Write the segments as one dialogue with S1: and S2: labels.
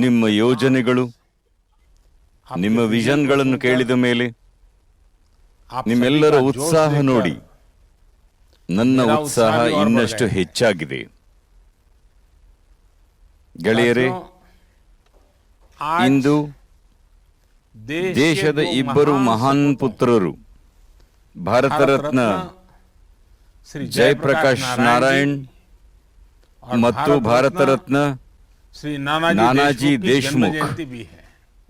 S1: ನಿಮ್ಮ ಯೋಜನೆಗಳು, ನಿಮ್ಮ ವಿಷನ್ಗಳನ್ನು ಕೇಳಿದ ಮೇಲೆ ನಿಮ್ಮೆಲ್ಲರ ಉತ್ಸಾಹ ನೋಡಿ ನನ್ನ ಉತ್ಸಾಹ ಇನ್ನಷ್ಟು ಹೆಚ್ಚಾಗಿದೆ. ಗೆಳೆಯರೇ, ಇಂದು ದೇಶದ ಇಬ್ಬರು ಮಹಾನ್ ಪುತ್ರರು, ಭಾರತ ರತ್ನ ಜಯಪ್ರಕಾಶ್ ನಾರಾಯಣ್ ಮತ್ತು ಭಾರತ ರತ್ನ ನಾನಾಜಿ ದೇಶ್ಮುಖ್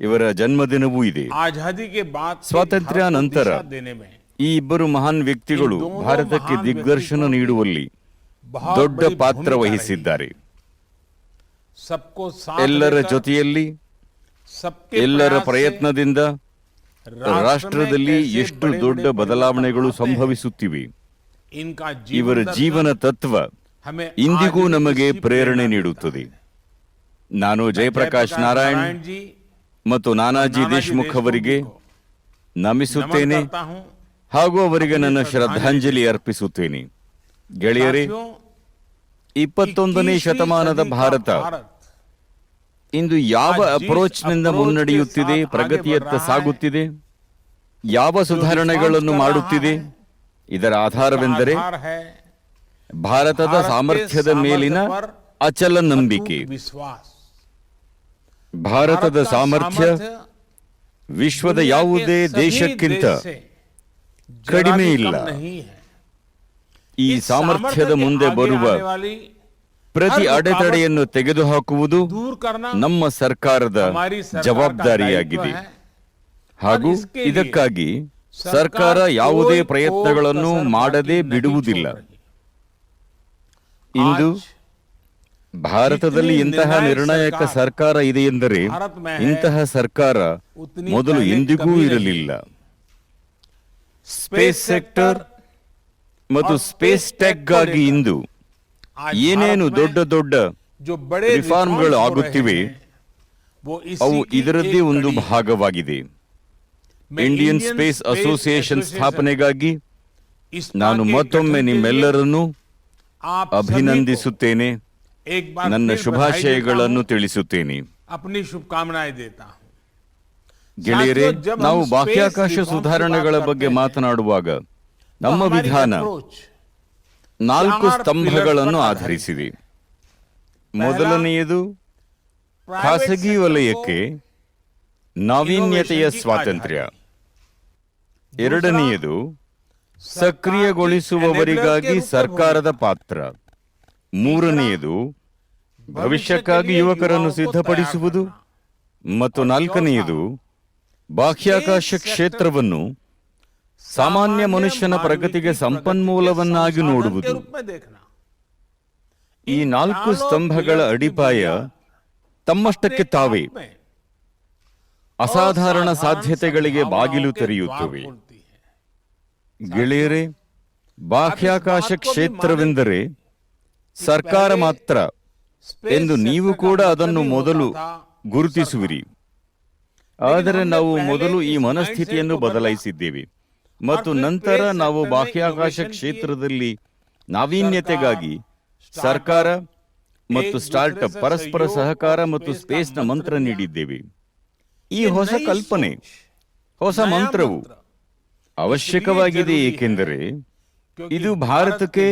S1: ಇವರ ಜನ್ಮದಿನವೂ ಇದೆ. ಸ್ವಾತಂತ್ರ್ಯ ನಂತರ ಈ ಇಬ್ಬರು ಮಹಾನ್ ವ್ಯಕ್ತಿಗಳು ಭಾರತಕ್ಕೆ ದಿಗ್ದರ್ಶನ ನೀಡುವಲ್ಲಿ ದೊಡ್ಡ ಪಾತ್ರ ವಹಿಸಿದ್ದಾರೆ. ಎಲ್ಲರ ಜೊತೆಯಲ್ಲಿ, ಎಲ್ಲರ ಪ್ರಯತ್ನದಿಂದ ರಾಷ್ಟ್ರದಲ್ಲಿ ಎಷ್ಟು ದೊಡ್ಡ ಬದಲಾವಣೆಗಳು ಸಂಭವಿಸುತ್ತಿವೆ. ಇವರ ಜೀವನ ತತ್ವ ಇಂದಿಗೂ ನಮಗೆ ಪ್ರೇರಣೆ ನೀಡುತ್ತದೆ. ನಾನು ಜಯಪ್ರಕಾಶ್ ನಾರಾಯಣ್ ಮತ್ತು ನಾನಾಜಿ ದೇಶ್ಮುಖ್ ಅವರಿಗೆ ನಮಿಸುತ್ತೇನೆ ಹಾಗೂ ಅವರಿಗೆ ನನ್ನ ಶ್ರದ್ಧಾಂಜಲಿ ಅರ್ಪಿಸುತ್ತೇನೆ. ಗೆಳೆಯರೇ, 21ನೇ ಶತಮಾನದ ಭಾರತ ಇಂದು ಯಾವ ಅಪ್ರೋಚ್ನಿಂದ ಮುನ್ನಡೆಯುತ್ತಿದೆ, ಪ್ರಗತಿಯತ್ತ ಸಾಗುತ್ತಿದೆ, ಯಾವ ಸುಧಾರಣೆಗಳನ್ನು ಮಾಡುತ್ತಿದೆ, ಇದರ ಆಧಾರವೆಂದರೆ ಭಾರತದ ಸಾಮರ್ಥ್ಯದ ಮೇಲಿನ ಅಚಲ ನಂಬಿಕೆ. ಭಾರತದ ಸಾಮರ್ಥ್ಯ ವಿಶ್ವದ ಯಾವುದೇ ದೇಶಕ್ಕಿಂತ ಕಡಿಮೆ ಇಲ್ಲ. ಈ ಸಾಮರ್ಥ್ಯದ ಮುಂದೆ ಬರುವ ಪ್ರತಿ ಅಡೆತಡೆಯನ್ನು ತೆಗೆದುಹಾಕುವುದು ನಮ್ಮ ಸರ್ಕಾರದ ಜವಾಬ್ದಾರಿಯಾಗಿದೆ. ಹಾಗೂ ಇದಕ್ಕಾಗಿ ಸರ್ಕಾರ ಯಾವುದೇ ಪ್ರಯತ್ನಗಳನ್ನು ಮಾಡದೆ ಬಿಡುವುದಿಲ್ಲ. ಇಂದು ಭಾರತದಲ್ಲಿ ಇಂತಹ ನಿರ್ಣಾಯಕ ಸರ್ಕಾರ ಇದೆ ಎಂದರೆ ಇಂತಹ ಸರ್ಕಾರ ಮೊದಲು ಎಂದಿಗೂ ಇರಲಿಲ್ಲ. ಸ್ಪೇಸ್ ಸೆಕ್ಟರ್ ಮತ್ತು ಸ್ಪೇಸ್ ಟೆಕ್ಗಾಗಿ ಇಂದು ಏನೇನು ದೊಡ್ಡ ದೊಡ್ಡ ರಿಫಾರ್ಮ್ಗಳು ಆಗುತ್ತಿವೆ, ಅವು ಇದರದ್ದೇ ಒಂದು ಭಾಗವಾಗಿದೆ. ಇಂಡಿಯನ್ ಸ್ಪೇಸ್ ಅಸೋಸಿಯೇಷನ್ ಸ್ಥಾಪನೆಗಾಗಿ ನಾನು ಮತ್ತೊಮ್ಮೆ ನಿಮ್ಮೆಲ್ಲರನ್ನೂ ಅಭಿನಂದಿಸುತ್ತೇನೆ, ನನ್ನ ಶುಭಾಶಯಗಳನ್ನು ತಿಳಿಸುತ್ತೇನೆ. ಗೆಳೆಯರೇ, ನಾವು ಬಾಹ್ಯಾಕಾಶ ಸುಧಾರಣೆಗಳ ಬಗ್ಗೆ ಮಾತನಾಡುವಾಗ ನಮ್ಮ ವಿಧಾನ 4 ಸ್ತಂಭಗಳನ್ನು ಆಧರಿಸಿದೆ. ಮೊದಲನೆಯದು ಖಾಸಗಿ ವಲಯಕ್ಕೆ ನಾವೀನ್ಯತೆಯ ಸ್ವಾತಂತ್ರ್ಯ. ಎರಡನೆಯದು ಸಕ್ರಿಯಗೊಳಿಸುವವರಿಗಾಗಿ ಸರ್ಕಾರದ ಪಾತ್ರ. ಮೂರನೆಯದು ಭವಿಷ್ಯಕ್ಕಾಗಿ ಯುವಕರನ್ನು ಸಿದ್ಧಪಡಿಸುವುದು. ಮತ್ತು ನಾಲ್ಕನೆಯದು ಬಾಹ್ಯಾಕಾಶ ಕ್ಷೇತ್ರವನ್ನು ಸಾಮಾನ್ಯ ಮನುಷ್ಯನ ಪ್ರಗತಿಗೆ ಸಂಪನ್ಮೂಲವನ್ನಾಗಿ ನೋಡುವುದು. ಈ 4 ಸ್ತಂಭಗಳ ಅಡಿಪಾಯ ತಮ್ಮಷ್ಟಕ್ಕೆ ತಾವೇ ಅಸಾಧಾರಣ ಸಾಧ್ಯತೆಗಳಿಗೆ ಬಾಗಿಲು ತೆರೆಯುತ್ತವೆ. ಗೆಳೆಯರೇ, ಬಾಹ್ಯಾಕಾಶ ಕ್ಷೇತ್ರವೆಂದರೆ ಸರ್ಕಾರ ಮಾತ್ರ ಎಂದು ನೀವು ಕೂಡ ಅದನ್ನು ಮೊದಲು ಗುರುತಿಸುವಿರಿ. ಆದರೆ ನಾವು ಮೊದಲು ಈ ಮನಸ್ಥಿತಿಯನ್ನು ಬದಲಾಯಿಸಿದ್ದೇವೆ ಮತ್ತು ನಂತರ ನಾವು ಬಾಹ್ಯಾಕಾಶ ಕ್ಷೇತ್ರದಲ್ಲಿ ನಾವೀನ್ಯತೆಗಾಗಿ ಸರ್ಕಾರ ಮತ್ತು ಸ್ಟಾರ್ಟ್ಅಪ್ ಪರಸ್ಪರ ಸಹಕಾರ ಮತ್ತು ಸ್ಪೇಸ್ನ ಮಂತ್ರ ನೀಡಿದ್ದೇವೆ. ಈ ಹೊಸ ಕಲ್ಪನೆ, ಹೊಸ ಮಂತ್ರವು ಅವಶ್ಯಕವಾಗಿದೆ, ಏಕೆಂದರೆ ಇದು ಭಾರತಕ್ಕೆ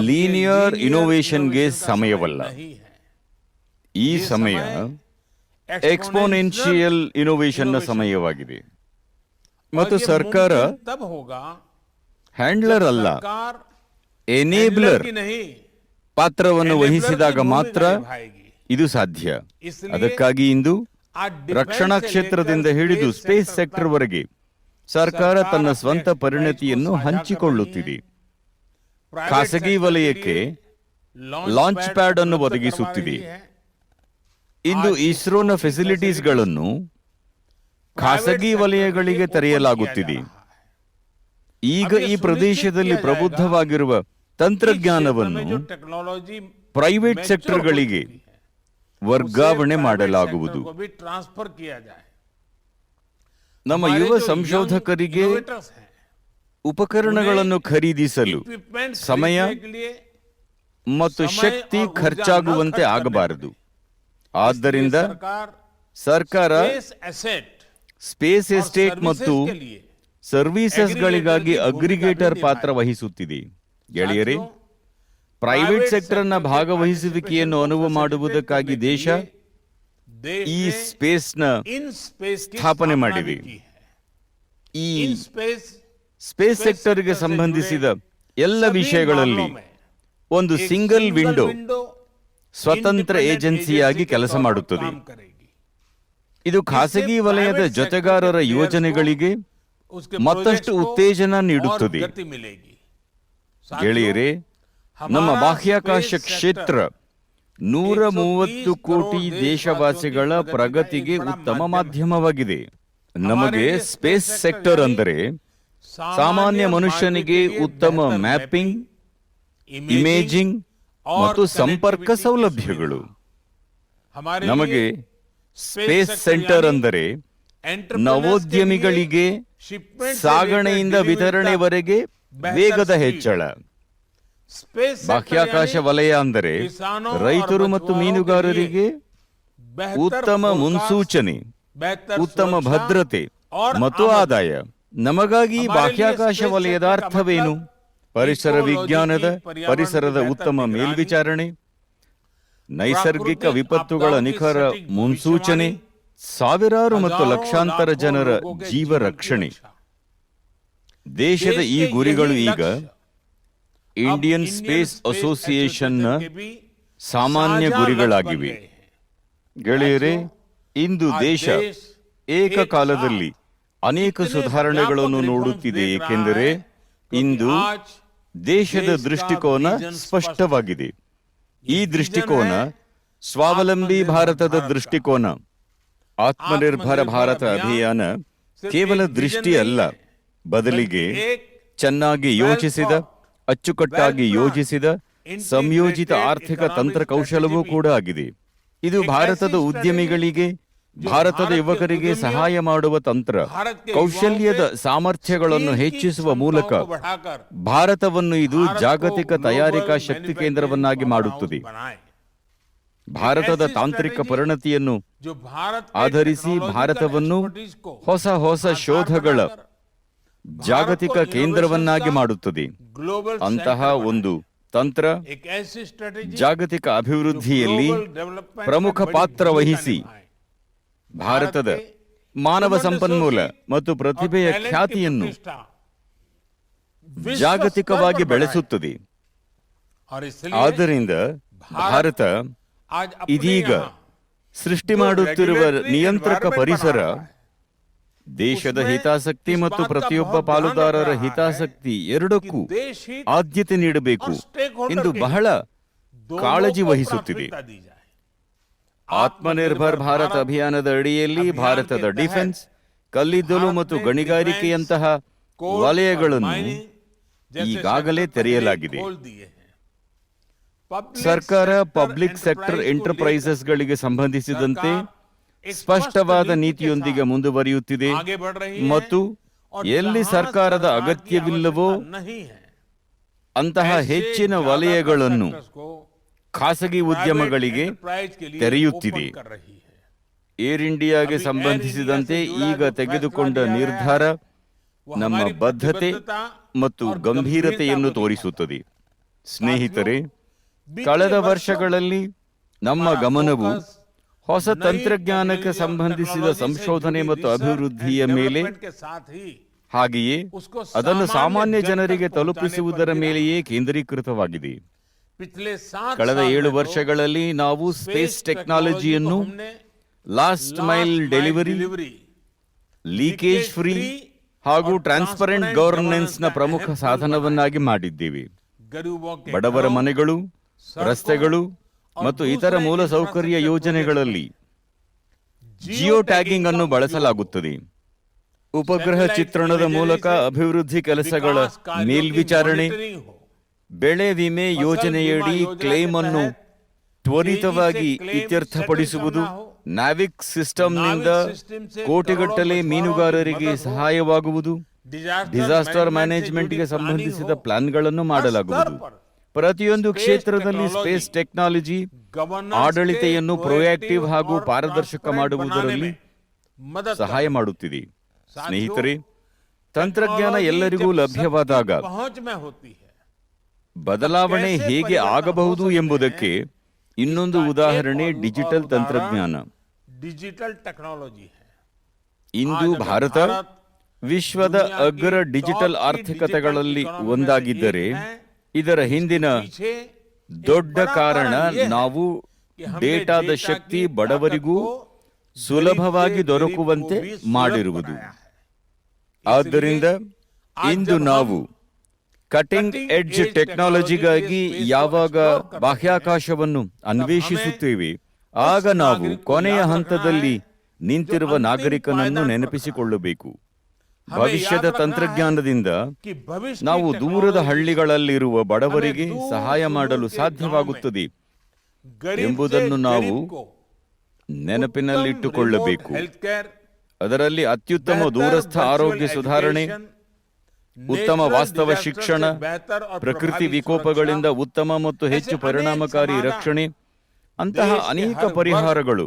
S1: ಲೀನಿಯರ್ ಇನೋವೇಷನ್ಗೆ ಸಮಯವಲ್ಲ. ಈ ಸಮಯ ಎಕ್ಸ್ಪೋನೆನ್ಷಿಯಲ್ ಇನೋವೇಷನ್ನ ಸಮಯವಾಗಿದೆ. ಮತ್ತು ಸರ್ಕಾರ ಹ್ಯಾಂಡ್ಲರ್ ಅಲ್ಲ, ಎನೇಬ್ಲರ್ ಪಾತ್ರವನ್ನು ವಹಿಸಿದಾಗ ಮಾತ್ರ ಇದು ಸಾಧ್ಯ. ಅದಕ್ಕಾಗಿ ಇಂದು ರಕ್ಷಣಾ ಕ್ಷೇತ್ರದಿಂದ ಹಿಡಿದು ಸ್ಪೇಸ್ ಸೆಕ್ಟರ್ ವರೆಗೆ ಸರ್ಕಾರ ತನ್ನ ಸ್ವಂತ ಪರಿಣತಿಯನ್ನು ಹಂಚಿಕೊಳ್ಳುತ್ತಿದೆ. ಖಾಸಗಿ ವಲಯಕ್ಕೆ ಲಾಂಚ್ ಪ್ಯಾಡ್ ಅನ್ನು ಒದಗಿಸುತ್ತಿದೆ. ಇಂದು ಇಸ್ರೋನ ಫೆಸಿಲಿಟೀಸ್ಗಳನ್ನು ಖಾಸಗಿ ವಲಯಗಳಿಗೆ ತೆರೆಯಲಾಗುತ್ತಿದೆ. ಈಗ ಈ ಪ್ರದೇಶದಲ್ಲಿ ಪ್ರಬುದ್ಧವಾಗಿರುವ ತಂತ್ರಜ್ಞಾನವನ್ನು ಪ್ರೈವೇಟ್ ಸೆಕ್ಟರ್ಗಳಿಗೆ ವರ್ಗಾವಣೆ ಮಾಡಲಾಗುವುದು. ನಮ್ಮ ಯುವ ಸಂಶೋಧಕರಿಗೆ ಉಪಕರಣಗಳನ್ನು ಖರೀದಿಸಲು ಸಮಯ ಮತ್ತು ಶಕ್ತಿ ಖರ್ಚಾಗುವಂತೆ ಆಗಬಾರದು. ಆದ್ದರಿಂದ ಸರ್ಕಾರ ಸ್ಪೇಸ್ ಎಸ್ಟೇಟ್ ಮತ್ತು ಸರ್ವಿಸಸ್ಗಳಿಗಾಗಿ ಅಗ್ರಿಗೇಟರ್ ಪಾತ್ರ ವಹಿಸುತ್ತಿದೆ. ಗೆಳೆಯರೇ, ಪ್ರೈವೇಟ್ ಸೆಕ್ಟರ್ನ ಭಾಗವಹಿಸುವಿಕೆಯನ್ನು ಅನುವು ಮಾಡುವುದಕ್ಕಾಗಿ ದೇಶ ಈ ಸ್ಪೇಸ್ನ ಸ್ಥಾಪನೆ ಮಾಡಿದೆ. ಈ ಸ್ಪೇಸ್ ಸೆಕ್ಟರ್ಗೆ ಸಂಬಂಧಿಸಿದ ಎಲ್ಲ ವಿಷಯಗಳಲ್ಲಿ ಒಂದು ಸಿಂಗಲ್ ವಿಂಡೋ ಸ್ವತಂತ್ರ ಏಜೆನ್ಸಿಯಾಗಿ ಕೆಲಸ ಮಾಡುತ್ತದೆ. ಇದು ಖಾಸಗಿ ವಲಯದ ಜೊತೆಗಾರರ ಯೋಜನೆಗಳಿಗೆ ಮತ್ತಷ್ಟು ಉತ್ತೇಜನ ನೀಡುತ್ತದೆ. ಗೆಳೆಯರೇ, ನಮ್ಮ ಬಾಹ್ಯಾಕಾಶ ಕ್ಷೇತ್ರ 130 ಕೋಟಿ ದೇಶವಾಸಿಗಳ ಪ್ರಗತಿಗೆ ಉತ್ತಮ ಮಾಧ್ಯಮವಾಗಿದೆ. ನಮಗೆ ಸ್ಪೇಸ್ ಸೆಕ್ಟರ್ ಅಂದರೆ ಸಾಮಾನ್ಯ ಮನುಷ್ಯನಿಗೆ ಉತ್ತಮ ಮ್ಯಾಪಿಂಗ್, ಇಮೇಜಿಂಗ್ ಮತ್ತು ಸಂಪರ್ಕ ಸೌಲಭ್ಯಗಳು. ನಮಗೆ ಸ್ಪೇಸ್ ಸೆಂಟರ್ ಅಂದರೆ ನವೋದ್ಯಮಿಗಳಿಗೆ ಸಾಗಣೆಯಿಂದ ವಿತರಣೆವರೆಗೆ ವೇಗದ ಹೆಚ್ಚಳ. ಬಾಹ್ಯಾಕಾಶ ವಲಯ ಅಂದರೆ ರೈತರು ಮತ್ತು ಮೀನುಗಾರರಿಗೆ ಉತ್ತಮ ಮುನ್ಸೂಚನೆ, ಉತ್ತಮ ಭದ್ರತೆ ಮತ್ತು ಆದಾಯ. ನಮಗಾಗಿ ಬಾಹ್ಯಾಕಾಶ ವಲಯದ ಅರ್ಥವೇನು? ಪರಿಸರ ವಿಜ್ಞಾನದ ಪರಿಸರದ ಉತ್ತಮ ಮೇಲ್ವಿಚಾರಣೆ, ನೈಸರ್ಗಿಕ ವಿಪತ್ತುಗಳ ನಿಖರ ಮುನ್ಸೂಚನೆ, ಸಾವಿರಾರು ಮತ್ತು ಲಕ್ಷಾಂತರ ಜನರ ಜೀವ ರಕ್ಷಣೆ. ದೇಶದ ಈ ಗುರಿಗಳು ಈಗ ಇಂಡಿಯನ್ ಸ್ಪೇಸ್ ಅಸೋಸಿಯೇಷನ್ನ ಸಾಮಾನ್ಯ ಗುರಿಗಳಾಗಿವೆ. ಗೆಳೆಯರೇ, ಇಂದು ದೇಶ ಏಕಕಾಲದಲ್ಲಿ ಅನೇಕ ಸುಧಾರಣೆಗಳನ್ನು ನೋಡುತ್ತಿದೆ, ಏಕೆಂದರೆ ಇಂದು ದೇಶದ ದೃಷ್ಟಿಕೋನ ಸ್ಪಷ್ಟವಾಗಿದೆ. ಈ ದೃಷ್ಟಿಕೋನ ಸ್ವಾವಲಂಬಿ ಭಾರತದ ದೃಷ್ಟಿಕೋನ. ಆತ್ಮನಿರ್ಭರ ಭಾರತ ಅಭಿಯಾನ ಕೇವಲ ದೃಷ್ಟಿ ಅಲ್ಲ, ಬದಲಿಗೆ ಚೆನ್ನಾಗಿ ಯೋಚಿಸಿದ, ಅಚ್ಚುಕಟ್ಟಾಗಿ ಯೋಜಿಸಿದ ಸಂಯೋಜಿತ ಆರ್ಥಿಕ ತಂತ್ರಕೌಶಲವೂ ಕೂಡ ಆಗಿದೆ. ಇದು ಭಾರತದ ಉದ್ಯಮಿಗಳಿಗೆ, ಭಾರತದ ಯುವಕರಿಗೆ ಸಹಾಯ ಮಾಡುವ ತಂತ್ರ. ಕೌಶಲ್ಯದ ಸಾಮರ್ಥ್ಯಗಳನ್ನು ಹೆಚ್ಚಿಸುವ ಮೂಲಕ ಭಾರತವನ್ನು ಇದು ಜಾಗತಿಕ ತಯಾರಿಕಾ ಶಕ್ತಿ ಕೇಂದ್ರವನ್ನಾಗಿ ಮಾಡುತ್ತದೆ. ಭಾರತದ ತಾಂತ್ರಿಕ ಪರಿಣತಿಯನ್ನು ಆಧರಿಸಿ ಭಾರತವನ್ನು ಹೊಸ ಹೊಸ ಶೋಧಗಳ ಜಾಗತಿಕ ಕೇಂದ್ರವನ್ನಾಗಿ ಮಾಡುತ್ತದೆ. ಅಂತಹ ಒಂದು ತಂತ್ರ ಜಾಗತಿಕ ಅಭಿವೃದ್ಧಿಯಲ್ಲಿ ಪ್ರಮುಖ ಪಾತ್ರ ವಹಿಸಿ ಭಾರತದ ಮಾನವ ಸಂಪನ್ಮೂಲ ಮತ್ತು ಪ್ರತಿಭೆಯ ಖ್ಯಾತಿಯನ್ನು ಜಾಗತಿಕವಾಗಿ ಬೆಳೆಸುತ್ತದೆ. ಆದ್ದರಿಂದ ಭಾರತ ಇದೀಗ ಸೃಷ್ಟಿ ಮಾಡುತ್ತಿರುವ ನಿಯಂತ್ರಕ ಪರಿಸರ ದೇಶದ ಹಿತಾಸಕ್ತಿ ಮತ್ತು ಪ್ರತಿಯೊಬ್ಬ ಪಾಲುದಾರರ ಹಿತಾಸಕ್ತಿ ಎರಡಕ್ಕೂ ಆದ್ಯತೆ ನೀಡಬೇಕು ಎಂದು ಬಹಳ ಕಾಳಜಿ ವಹಿಸುತ್ತಿದೆ. ಆತ್ಮನಿರ್ಭರ್ ಭಾರತ್ ಅಭಿಯಾನದ ಅಡಿಯಲ್ಲಿ ಭಾರತದ ಡಿಫೆನ್ಸ್, ಕಲ್ಲಿದ್ದಲು ಮತ್ತು ಗಣಿಗಾರಿಕೆಯಂತಹ ವಲಯಗಳನ್ನು ಈಗಾಗಲೇ ತೆರೆಯಲಾಗಿದೆ. ಸರ್ಕಾರ ಪಬ್ಲಿಕ್ ಸೆಕ್ಟರ್ ಎಂಟರ್ಪ್ರೈಸಸ್ಗಳಿಗೆ ಸಂಬಂಧಿಸಿದಂತೆ ಸ್ಪಷ್ಟವಾದ ನೀತಿಯೊಂದಿಗೆ ಮುಂದುವರಿಯುತ್ತಿದೆ ಮತ್ತು ಎಲ್ಲಿ ಸರ್ಕಾರದ ಅಗತ್ಯವಿಲ್ಲವೋ ಅಂತಹ ಹೆಚ್ಚಿನ ವಲಯಗಳನ್ನು ಖಾಸಗಿ ಉದ್ಯಮಗಳಿಗೆ ತೆರೆಯುತ್ತಿದೆ. ಏರ್ ಇಂಡಿಯಾಗೆ ಸಂಬಂಧಿಸಿದಂತೆ ಈಗ ತೆಗೆದುಕೊಂಡ ನಿರ್ಧಾರ ನಮ್ಮ ಬದ್ಧತೆ ಮತ್ತು ಗಂಭೀರತೆಯನ್ನು ತೋರಿಸುತ್ತದೆ. ಸ್ನೇಹಿತರೆ, ಕಳೆದ ವರ್ಷಗಳಲ್ಲಿ ನಮ್ಮ ಗಮನವು ಹೊಸ ತಂತ್ರಜ್ಞಾನಕ್ಕೆ ಸಂಬಂಧಿಸಿದ ಸಂಶೋಧನೆ ಮತ್ತು ಅಭಿವೃದ್ಧಿಯ ಮೇಲೆ, ಹಾಗೆಯೇ ಅದನ್ನು ಸಾಮಾನ್ಯ ಜನರಿಗೆ ತಲುಪಿಸುವುದರ ಮೇಲೆಯೇ ಕೇಂದ್ರೀಕೃತವಾಗಿದೆ. ಕಳೆದ 7 ವರ್ಷಗಳಲ್ಲಿ ನಾವು ಸ್ಪೇಸ್ ಟೆಕ್ನಾಲಜಿಯನ್ನು last mile delivery, leakage free ಹಾಗೂ ಟ್ರಾನ್ಸ್ಪರೆಂಟ್ ಗವರ್ನೆನ್ಸ್ನ ಪ್ರಮುಖ ಸಾಧನವನ್ನಾಗಿ ಮಾಡಿದ್ದೇವೆ. ಬಡವರ ಮನೆಗಳು, ರಸ್ತೆಗಳು ಮತ್ತು ಇತರ ಮೂಲಸೌಕರ್ಯ ಯೋಜನೆಗಳಲ್ಲಿ ಜಿಯೋ ಟ್ಯಾಗಿಂಗ್ ಅನ್ನು ಬಳಸಲಾಗುತ್ತದೆ. ಉಪಗ್ರಹ ಚಿತ್ರಣದ ಮೂಲಕ ಅಭಿವೃದ್ಧಿ ಕೆಲಸಗಳ ಮೇಲ್ವಿಚಾರಣೆ, ಬೆಳೆ ವಿಮೆ ಯೋಜನೆಯಡಿ ಕ್ಲೇಮ್ ಅನ್ನು ತ್ವರಿತವಾಗಿ ಇತ್ಯರ್ಥಪಡಿಸುವುದು, ನಾವಿಕ್ ಸಿಸ್ಟಂನಿಂದ ಕೋಟಿಗಟ್ಟಲೆ ಮೀನುಗಾರರಿಗೆ ಸಹಾಯವಾಗುವುದು, ಡಿಸಾಸ್ಟರ್ ಮ್ಯಾನೇಜ್ಮೆಂಟ್ಗೆ ಸಂಬಂಧಿಸಿದ ಪ್ಲಾನ್ಗಳನ್ನು ಮಾಡಲಾಗುವುದು ಪ್ರತಿಯೊಂದು ಕ್ಷೇತ್ರದಲ್ಲಿ ಸ್ಪೇಸ್ ಟೆಕ್ನಾಲಜಿ ಆಡಳಿತೆಯನ್ನು ಪ್ರೊಯಾಕ್ಟಿವ್ ಹಾಗೂ ಪಾರದರ್ಶಕ ಮಾಡುವುದರಲ್ಲಿ ಸಹಾಯ ಮಾಡುತ್ತಿದೆ. ಸ್ನೇಹಿತರೆ, ತಂತ್ರಜ್ಞಾನ ಎಲ್ಲರಿಗೂ ಲಭ್ಯವಾದಾಗ ಬದಲಾವಣೆ ಹೇಗೆ ಆಗಬಹುದು ಎಂಬುದಕ್ಕೆ ಇನ್ನೊಂದು ಉದಾಹರಣೆ ಡಿಜಿಟಲ್ ತಂತ್ರಜ್ಞಾನ. ಇಂದು ಭಾರತ ವಿಶ್ವದ ಅಗ್ರ ಡಿಜಿಟಲ್ ಆರ್ಥಿಕತೆಗಳಲ್ಲಿ ಒಂದಾಗಿದ್ದರೆ ಇದರ ಹಿಂದಿನ ದೊಡ್ಡ ಕಾರಣ ನಾವು ಡೇಟಾದ ಶಕ್ತಿ ಬಡವರಿಗೂ ಸುಲಭವಾಗಿ ದೊರಕುವಂತೆ ಮಾಡಿರುವುದು. ಆದ್ದರಿಂದ ಇಂದು ನಾವು ಕಟಿಂಗ್ ಎಡ್ಜ್ ಟೆಕ್ನಾಲಜಿಗಾಗಿ ಯಾವಾಗ ಬಾಹ್ಯಾಕಾಶವನ್ನು ಅನ್ವೇಷಿಸುತ್ತೇವೆ, ಆಗ ನಾವು ಕೊನೆಯ ಹಂತದಲ್ಲಿ ನಿಂತಿರುವ ನಾಗರಿಕನನ್ನು ನೆನಪಿಸಿಕೊಳ್ಳಬೇಕು. ಭವಿಷ್ಯದ ತಂತ್ರಜ್ಞಾನದಿಂದ ನಾವು ದೂರದ ಹಳ್ಳಿಗಳಲ್ಲಿರುವ ಬಡವರಿಗೆ ಸಹಾಯ ಮಾಡಲು ಸಾಧ್ಯವಾಗುತ್ತದೆ ಎಂಬುದನ್ನು ನಾವು ನೆನಪಿನಲ್ಲಿಟ್ಟುಕೊಳ್ಳಬೇಕು. ಅದರಲ್ಲಿ ಅತ್ಯುತ್ತಮ ದೂರಸ್ಥ ಆರೋಗ್ಯ ಸುಧಾರಣೆ, ಉತ್ತಮ ವಾಸ್ತವ ಶಿಕ್ಷಣ, ಪ್ರಕೃತಿ ವಿಕೋಪಗಳಿಂದ ಉತ್ತಮ ಮತ್ತು ಹೆಚ್ಚು ಪರಿಣಾಮಕಾರಿ ರಕ್ಷಣೆ, ಅಂತಹ ಅನೇಕ ಪರಿಹಾರಗಳು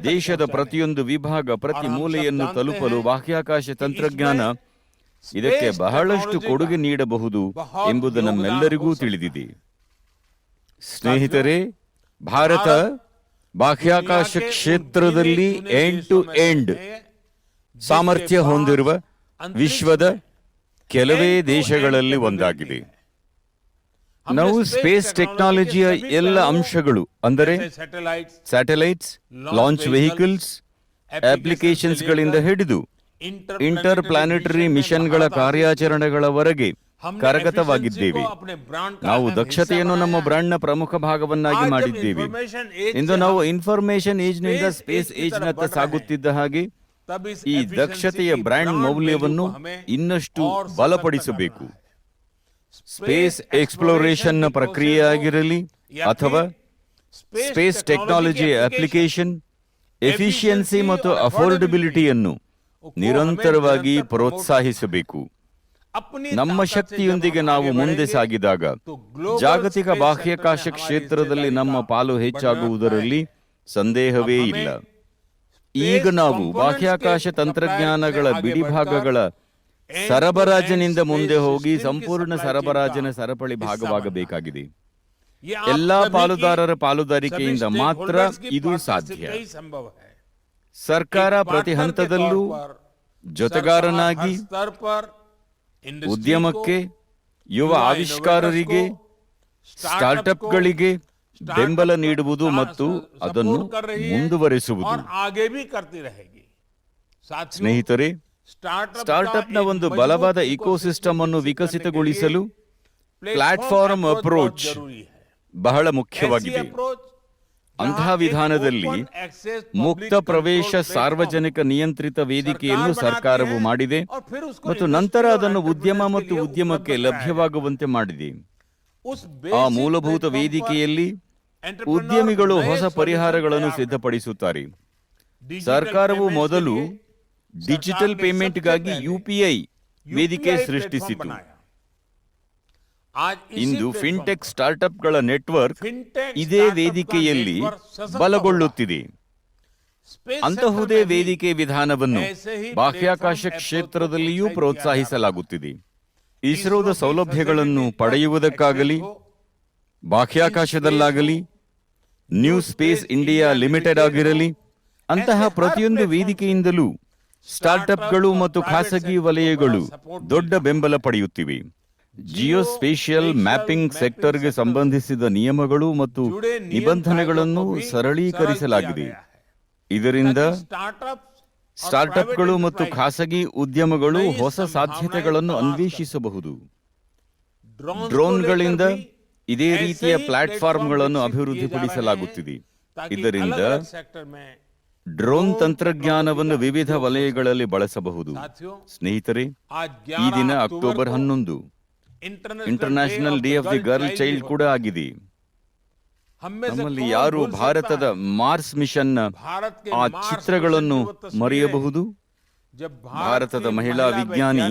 S1: ದೇಶದ ಪ್ರತಿಯೊಂದು ವಿಭಾಗ, ಪ್ರತಿ ಮೂಲೆಯನ್ನು ತಲುಪಲು ಬಾಹ್ಯಾಕಾಶ ತಂತ್ರಜ್ಞಾನ ಇದಕ್ಕೆ ಬಹಳಷ್ಟು ಕೊಡುಗೆ ನೀಡಬಹುದು ಎಂಬುದು ನಮ್ಮೆಲ್ಲರಿಗೂ ತಿಳಿದಿದೆ. ಸ್ನೇಹಿತರೆ, ಭಾರತ ಬಾಹ್ಯಾಕಾಶ ಕ್ಷೇತ್ರದಲ್ಲಿ ಎಂಡ್ ಟು ಎಂಡ್ ಸಾಮರ್ಥ್ಯ ಹೊಂದಿರುವ ವಿಶ್ವದ ಕೆಲವೇ ದೇಶಗಳಲ್ಲಿ ಒಂದಾಗಿದೆ. ನಾವು ಸ್ಪೇಸ್ ಟೆಕ್ನಾಲಜಿಯ ಎಲ್ಲ ಅಂಶಗಳು ಅಂದರೆ ಸ್ಯಾಟಲೈಟ್ಸ್, ಲಾಂಚ್ ವೆಹಿಕಲ್ಸ್, ಅಪ್ಲಿಕೇಶನ್ಸ್ಗಳಿಂದ ಹಿಡಿದು ಇಂಟರ್ ಪ್ಲಾನೆಟರಿ ಮಿಷನ್ಗಳ ಕಾರ್ಯಾಚರಣೆಗಳವರೆಗೆ ಕರಗತವಾಗಿದ್ದೇವೆ. ನಾವು ದಕ್ಷತೆಯನ್ನು ನಮ್ಮ ಬ್ರಾಂಡ್ನ ಪ್ರಮುಖ ಭಾಗವನ್ನಾಗಿ ಮಾಡಿದ್ದೇವೆ. ಇಂದು ನಾವು ಇನ್ಫಾರ್ಮೇಶನ್ ಏಜ್ನಿಂದ ಸ್ಪೇಸ್ ಏಜ್ನತ್ತ ಸಾಗುತ್ತಿದ್ದ ಹಾಗೆ ಈ ದಕ್ಷತೆಯ ಬ್ರ್ಯಾಂಡ್ ಮೌಲ್ಯವನ್ನು ಇನ್ನಷ್ಟು ಬಲಪಡಿಸಬೇಕು. ಸ್ಪೇಸ್ ಎಕ್ಸ್ಪ್ಲೋರೇಷನ್ನ ಪ್ರಕ್ರಿಯೆಯಾಗಿರಲಿ ಅಥವಾ ಸ್ಪೇಸ್ ಟೆಕ್ನಾಲಜಿ ಅಪ್ಲಿಕೇಶನ್, ಎಫಿಷಿಯನ್ಸಿ ಮತ್ತು ಅಫೋರ್ಡಬಿಲಿಟಿಯನ್ನು ನಿರಂತರವಾಗಿ ಪ್ರೋತ್ಸಾಹಿಸಬೇಕು. ನಮ್ಮ ಶಕ್ತಿಯೊಂದಿಗೆ ನಾವು ಮುಂದೆ ಸಾಗಿದಾಗ ಜಾಗತಿಕ ಬಾಹ್ಯಾಕಾಶ ಕ್ಷೇತ್ರದಲ್ಲಿ ನಮ್ಮ ಪಾಲು ಹೆಚ್ಚಾಗುವುದರಲ್ಲಿ ಸಂದೇಹವೇ ಇಲ್ಲ. ಈಗ ನಾವು ಬಾಹ್ಯಾಕಾಶ ತಂತ್ರಜ್ಞಾನಗಳ ಬಿಡಿಭಾಗಗಳ ಸರಬರಾಜಿನಿಂದ ಮುಂದೆ ಹೋಗಿ ಸಂಪೂರ್ಣ ಸರಬರಾಜಿನ ಸರಪಳಿ ಭಾಗವಾಗಬೇಕಾಗಿದೆ. ಎಲ್ಲಾ ಪಾಲುದಾರರ ಪಾಲುದಾರಿಕೆಯಿಂದ ಮಾತ್ರ ಇದು ಸಾಧ್ಯ. ಸರ್ಕಾರ ಪ್ರತಿ ಹಂತದಲ್ಲೂ ಜೊತೆಗಾರನಾಗಿ ಉದ್ಯಮಕ್ಕೆ, ಯುವ ಆವಿಷ್ಕಾರರಿಗೆ, ಸ್ಟಾರ್ಟ್ಅಪ್ಗಳಿಗೆ ಬೆಂಬಲ ನೀಡುವುದು ಮತ್ತು ಅದನ್ನು ಮುಂದುವರೆಸುವುದು. ಸ್ನೇಹಿತರೆ, ಸ್ಟಾರ್ಟ್ಅಪ್ನ ಒಂದು ಬಲವಾದ ಇಕೋಸಿಸ್ಟಮ್ ಅನ್ನು ವಿಕಸಿತಗೊಳಿಸಲು ಪ್ಲಾಟ್ಫಾರ್ಮ್ ಅಪ್ರೋಚ್ ಬಹಳ ಮುಖ್ಯವಾಗಿದೆ. ಅಂತಹ ವಿಧಾನದಲ್ಲಿ ಮುಕ್ತ ಪ್ರವೇಶ ಸಾರ್ವಜನಿಕ ನಿಯಂತ್ರಿತ ವೇದಿಕೆಯನ್ನು ಸರ್ಕಾರವು ಮಾಡಿದೆ ಮತ್ತು ನಂತರ ಅದನ್ನು ಉದ್ಯಮ ಮತ್ತು ಉದ್ಯಮಕ್ಕೆ ಲಭ್ಯವಾಗುವಂತೆ ಮಾಡಿದೆ. ಆ ಮೂಲಭೂತ ವೇದಿಕೆಯಲ್ಲಿ ಉದ್ಯಮಿಗಳು ಹೊಸ ಪರಿಹಾರಗಳನ್ನು ಸಿದ್ಧಪಡಿಸುತ್ತಾರೆ. ಸರ್ಕಾರವು ಮೊದಲು ಡಿಜಿಟಲ್ ಪೇಮೆಂಟ್ಗಾಗಿ ಯುಪಿಐ ವೇದಿಕೆ ಸೃಷ್ಟಿಸಿತು. ಇಂದು ಫಿನ್ಟೆಕ್ ಸ್ಟಾರ್ಟ್ಅಪ್ಗಳ ನೆಟ್ವರ್ಕ್ ಇದೇ ವೇದಿಕೆಯಲ್ಲಿ ಬಲಗೊಳ್ಳುತ್ತಿದೆ. ಅಂತಹುದೇ ವೇದಿಕೆ ವಿಧಾನವನ್ನು ಬಾಹ್ಯಾಕಾಶ ಕ್ಷೇತ್ರದಲ್ಲಿಯೂ ಪ್ರೋತ್ಸಾಹಿಸಲಾಗುತ್ತಿದೆ. ಇಸ್ರೋದ ಸೌಲಭ್ಯಗಳನ್ನು ಪಡೆಯುವುದಕ್ಕಾಗಲಿ, ಬಾಹ್ಯಾಕಾಶದಲ್ಲಾಗಲಿ, ನ್ಯೂ ಸ್ಪೇಸ್ ಇಂಡಿಯಾ ಲಿಮಿಟೆಡ್ ಆಗಿರಲಿ, ಅಂತಹ ಪ್ರತಿಯೊಂದು ವೇದಿಕೆಯಿಂದಲೂ ಸ್ಟಾರ್ಟ್ಅಪ್ಗಳು ಮತ್ತು ಖಾಸಗಿ ವಲಯಗಳು ದೊಡ್ಡ ಬೆಂಬಲ ಪಡೆಯುತ್ತಿವೆ. ಜಿಯೋಸ್ಪೇಷಿಯಲ್ ಮ್ಯಾಪಿಂಗ್ ಸೆಕ್ಟರ್ಗೆ ಸಂಬಂಧಿಸಿದ ನಿಯಮಗಳು ಮತ್ತು ನಿಬಂಧನೆಗಳನ್ನು ಸರಳೀಕರಿಸಲಾಗಿದೆ. ಇದರಿಂದ ಸ್ಟಾರ್ಟ್ಅಪ್ಗಳು ಮತ್ತು ಖಾಸಗಿ ಉದ್ಯಮಗಳು ಹೊಸ ಸಾಧ್ಯತೆಗಳನ್ನು ಅನ್ವೇಷಿಸಬಹುದು. ಡ್ರೋನ್ಗಳಿಂದ ಇದೇ ರೀತಿಯ ಪ್ಲಾಟ್ಫಾರ್ಮ್ಗಳನ್ನು ಅಭಿವೃದ್ಧಿಪಡಿಸಲಾಗುತ್ತಿದೆ. ಇದರಿಂದ ಡ್ರೋನ್ ತಂತ್ರಜ್ಞಾನವನ್ನು ವಿವಿಧ ವಲಯಗಳಲ್ಲಿ ಬಳಸಬಹುದು. ಸ್ನೇಹಿತರೆ, ಈ ದಿನ October 11 international day of the girl child ಕೂಡ ಆಗಿದೆ. ನಮ್ಮಲ್ಲಿ ಯಾರು ಭಾರತದ ಮಾರ್ಸ್ ಮಿಷನ್ನ ಆ ಚಿತ್ರಗಳನ್ನು ಮರೆಯಬಹುದು? ಭಾರತದ ಮಹಿಳಾ ವಿಜ್ಞಾನಿ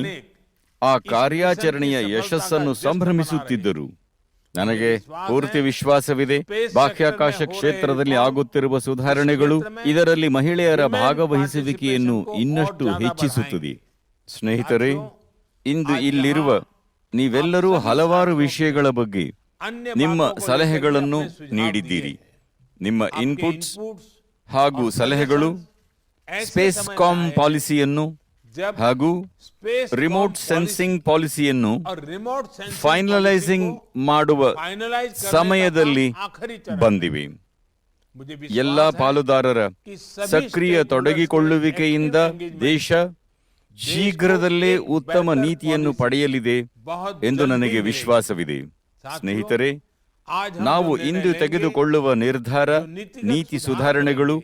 S1: ಆ ಕಾರ್ಯಾಚರಣೆಯ ಯಶಸ್ಸನ್ನು ಸಂಭ್ರಮಿಸುತ್ತಿದ್ದರು. ನನಗೆ ಪೂರ್ತಿ ವಿಶ್ವಾಸವಿದೆ, ಬಾಹ್ಯಾಕಾಶ ಕ್ಷೇತ್ರದಲ್ಲಿ ಆಗುತ್ತಿರುವ ಸುಧಾರಣೆಗಳು ಇದರಲ್ಲಿ ಮಹಿಳೆಯರ ಭಾಗವಹಿಸುವಿಕೆಯನ್ನು ಇನ್ನಷ್ಟು ಹೆಚ್ಚಿಸುತ್ತದೆ. ಸ್ನೇಹಿತರೆ, ಇಂದು ಇಲ್ಲಿರುವ ನೀವೆಲ್ಲರೂ ಹಲವಾರು ವಿಷಯಗಳ ಬಗ್ಗೆ ನಿಮ್ಮ ಸಲಹೆಗಳನ್ನು ನೀಡಿದ್ದೀರಿ. ನಿಮ್ಮ ಇನ್ಪುಟ್ಸ್ ಹಾಗೂ ಸಲಹೆಗಳು ಸ್ಪೇಸ್ ಕಾಮ್ ಪಾಲಿಸಿಯನ್ನು ಹಾಗೂ ರಿಮೋಟ್ ಸೆನ್ಸಿಂಗ್ ಪಾಲಿಸಿಯನ್ನು ಫೈನಲೈಸಿಂಗ್ ಮಾಡುವ ಸಮಯದಲ್ಲಿ ಬಂದಿವೆ. ಎಲ್ಲ ಪಾಲುದಾರರ ಸಕ್ರಿಯ ತೊಡಗಿಕೊಳ್ಳುವಿಕೆಯಿಂದ ದೇಶ ಶೀಘ್ರದಲ್ಲೇ ಉತ್ತಮ ನೀತಿಯನ್ನು ಪಡೆಯಲಿದೆ ಎಂದು ನನಗೆ ವಿಶ್ವಾಸವಿದೆ. ಸ್ನೇಹಿತರೆ, ನಾವು ಇಂದು ತೆಗೆದುಕೊಳ್ಳುವ ನಿರ್ಧಾರ, ನೀತಿ ಸುಧಾರಣೆಗಳು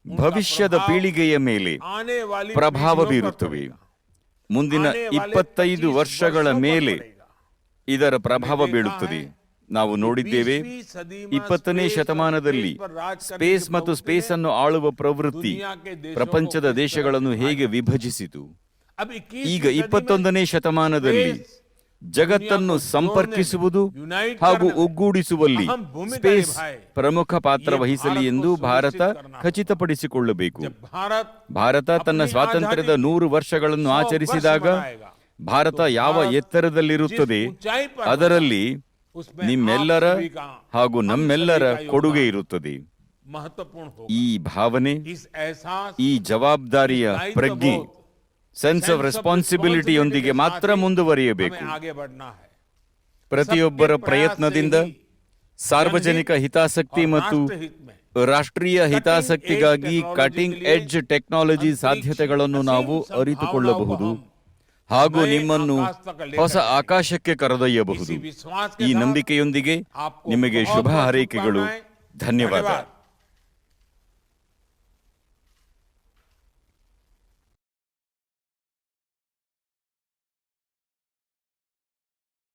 S1: ಭವಿಷ್ಯದ ಪೀಳಿಗೆಯ ಮೇಲೆ ಪ್ರಭಾವ ಬೀರುತ್ತವೆ. ಮುಂದಿನ 25 ವರ್ಷಗಳ ಮೇಲೆ ಇದರ ಪ್ರಭಾವ ಬೀಳುತ್ತದೆ. ನಾವು ನೋಡಿದ್ದೇವೆ, 20ನೇ ಶತಮಾನದಲ್ಲಿ ಸ್ಪೇಸ್ ಮತ್ತು ಸ್ಪೇಸ್ ಅನ್ನು ಆಳುವ ಪ್ರವೃತ್ತಿ ಪ್ರಪಂಚದ ದೇಶಗಳನ್ನು ಹೇಗೆ ವಿಭಜಿಸಿತು. ಈಗ 21ನೇ ಶತಮಾನದಲ್ಲಿ ಜಗತ್ತನ್ನು ಸಂಪರ್ಕಿಸುವುದು ಹಾಗೂ ಒಗ್ಗೂಡಿಸುವಲ್ಲಿ ಸ್ಪೇಸ್ ಪ್ರಮುಖ ಪಾತ್ರ ವಹಿಸಲಿ ಎಂದು ಭಾರತ ಖಚಿತಪಡಿಸಿಕೊಳ್ಳಬೇಕು. ಭಾರತ ತನ್ನ ಸ್ವಾತಂತ್ರ್ಯದ 100 ವರ್ಷಗಳನ್ನು ಆಚರಿಸಿದಾಗ ಭಾರತ ಯಾವ ಎತ್ತರದಲ್ಲಿರುತ್ತದೆ ಅದರಲ್ಲಿ ನಿಮ್ಮೆಲ್ಲರ ಹಾಗೂ ನಮ್ಮೆಲ್ಲರ ಕೊಡುಗೆ ಇರುತ್ತದೆ. ಈ ಭಾವನೆ, ಈ ಜವಾಬ್ದಾರಿಯ ಪ್ರಜ್ಞೆ, ಸೆನ್ಸ್ ಆಫ್ ರೆಸ್ಪಾನ್ಸಿಬಿಲಿಟಿಯೊಂದಿಗೆ ಮಾತ್ರ ಮುಂದುವರಿಯಬೇಕು. ಪ್ರತಿಯೊಬ್ಬರ ಪ್ರಯತ್ನದಿಂದ ಸಾರ್ವಜನಿಕ ಹಿತಾಸಕ್ತಿ ಮತ್ತು ರಾಷ್ಟ್ರೀಯ ಹಿತಾಸಕ್ತಿಗಾಗಿ ಕಟಿಂಗ್ ಎಡ್ಜ್ ಟೆಕ್ನಾಲಜಿ ಸಾಧ್ಯತೆಗಳನ್ನು ನಾವು ಅರಿತುಕೊಳ್ಳಬಹುದು ಹಾಗೂ ನಿಮ್ಮನ್ನು ಹೊಸ ಆಕಾಶಕ್ಕೆ ಕರೆದೊಯ್ಯಬಹುದು. ಈ ನಂಬಿಕೆಯೊಂದಿಗೆ ನಿಮಗೆ ಶುಭ ಹಾರೈಕೆಗಳು. ಧನ್ಯವಾದ.